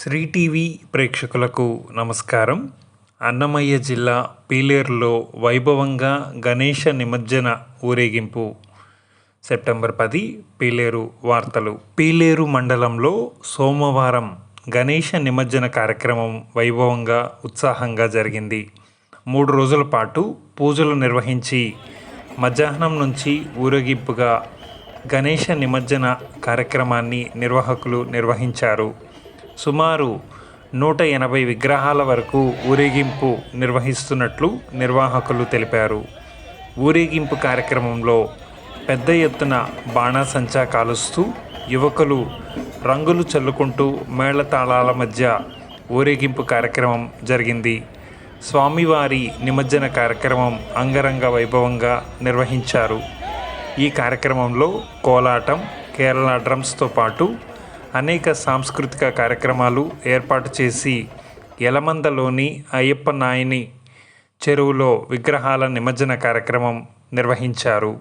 Shri TV ప్రేక్షకులకు నమస్కారం. అన్నమయ్య జిల్లా పీలేరులో వైభవంగా గణేష నిమజ్జన ఊరేగింపు. సెప్టెంబర్ 10 పీలేరు వార్తలు. పీలేరు మండలంలో సోమవారం గణేష నిమజ్జన కార్యక్రమం వైభవంగా ఉత్సాహంగా జరిగింది. 3 రోజుల పాటు పూజలు నిర్వహించి మధ్యాహ్నం నుంచి ఊరేగింపుగా గణేష నిమజ్జన కార్యక్రమాన్ని నిర్వాహకులు నిర్వహించారు. సుమారు 180 విగ్రహాల వరకు ఊరేగింపు నిర్వహిస్తున్నట్లు నిర్వాహకులు తెలిపారు. ఊరేగింపు కార్యక్రమంలో పెద్ద ఎత్తున బాణాసంచా కాలుస్తూ యువకులు రంగులు చల్లుకుంటూ మేళతాళాల మధ్య ఊరేగింపు కార్యక్రమం జరిగింది. స్వామివారి నిమజ్జన కార్యక్రమం అంగరంగ వైభవంగా నిర్వహించారు. ఈ కార్యక్రమంలో కోలాటం, కేరళ డ్రమ్స్తో పాటు అనేక సాంస్కృతిక కార్యక్రమాలు ఏర్పాటు చేసి యలమందలోని అయ్యప్ప నాయని చెరువులో విగ్రహాల నిమజ్జన కార్యక్రమం నిర్వహించారు.